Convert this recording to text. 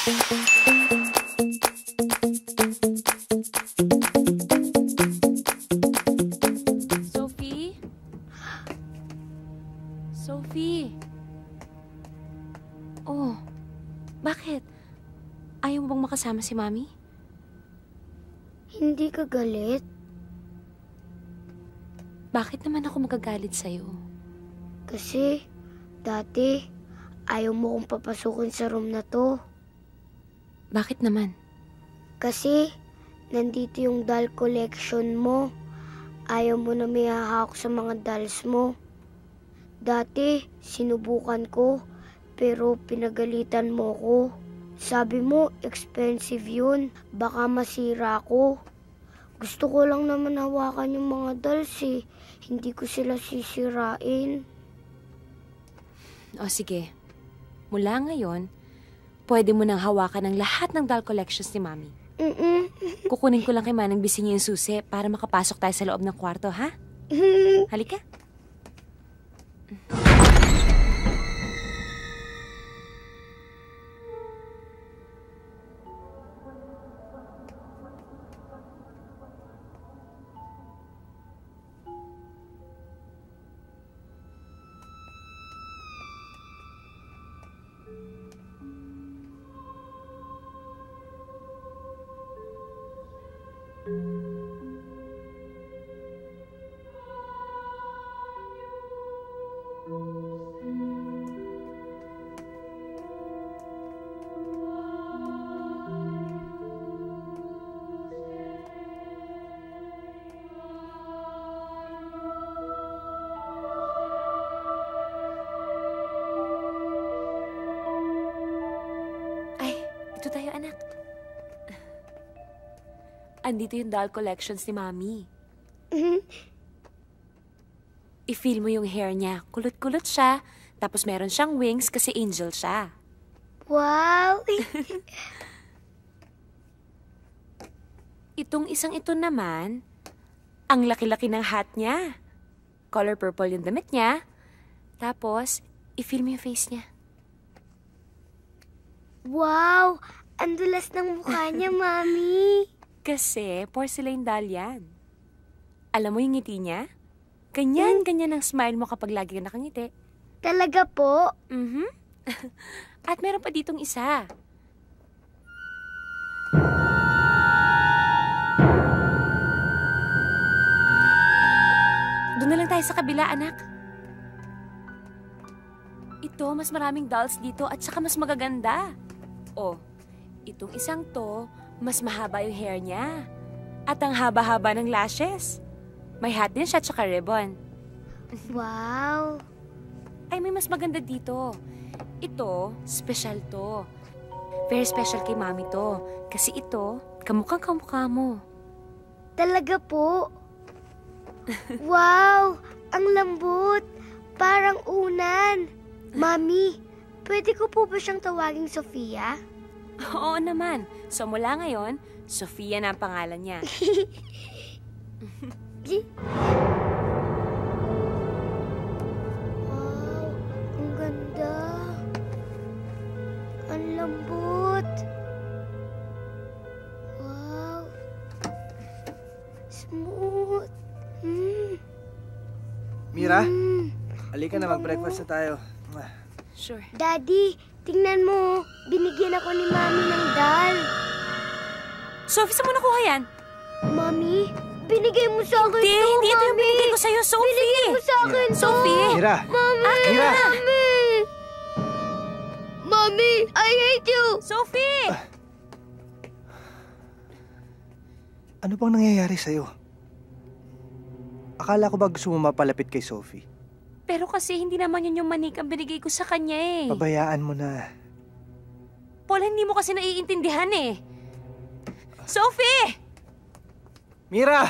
Sophie? Sophie? Oh, bakit? Ayaw mo bang makasama si Mami? Hindi ka galit? Bakit naman ako magagalit sa'yo? Kasi, dati, ayaw mo kong papasukin sa room na to. Bakit naman? Kasi, nandito yung doll collection mo. Ayaw mo na may hahawak sa mga dolls mo. Dati, sinubukan ko, pero pinagalitan mo ko. Sabi mo, expensive yun. Baka masira ko. Gusto ko lang naman hawakan yung mga dolls eh. Hindi ko sila sisirain. O sige, mula ngayon, pwede mo nang hawakan ang lahat ng doll collections ni Mami. Kukunin ko lang kay Manang Bising yung susi para makapasok tayo sa loob ng kwarto, ha? Halika. Ito tayo, anak. Andito yung doll collections ni Mami. I-feel mo yung hair niya. Kulot-kulot siya. Tapos meron siyang wings kasi angel siya. Wow! Itong isang ito naman, ang laki-laki ng hat niya. Color purple yung damit niya. Tapos, i-feel mo yung face niya. Wow! Ang dulas ng mukha niya, Mami. Kasi porcelain doll yan. Alam mo yung ngiti niya? Ganyan-ganyan ang smile mo kapag lagi ka nakangiti. Talaga po? At meron pa ditong isa. Doon na lang tayo sa kabila, anak. Ito, mas maraming dolls dito at saka mas magaganda. Oh, itong isang to, mas mahaba yung hair niya. At ang haba-haba ng lashes. May hat din siya at saka ribbon. Wow! Ay, may mas maganda dito. Ito, special to. Very special kay Mami to. Kasi ito, kamukhang-kamukha mo. Talaga po? Wow! Ang lambot! Parang unan! Mami, pwede ko po ba siyang tawaging Sofia? Oo naman. So mula ngayon, Sofia na ang pangalan niya. Wow, ang ganda. Ang lambot. Wow. Smooth. Mira, halika na, mag-breakfast na tayo. Sure. Daddy, tingnan mo. Binigyan ako ni Mami ng doll. Sophie, saan mo nakuha yan? Mami, binigay mo sa akin to, Hindi ito yung Mami. binigay ko sa'yo, Sophie. Binigay mo sa akin to. Sophie. Mira! Mami, Mira! Mami. Mami, I hate you. Sophie! Ano bang nangyayari sa'yo? Akala ko ba gusto mo mapalapit kay Sophie? Pero kasi hindi naman yun yung manik ang binigay ko sa kanya eh. Pabayaan mo na. Paul, hindi mo kasi naiintindihan eh. Sophie! Mira!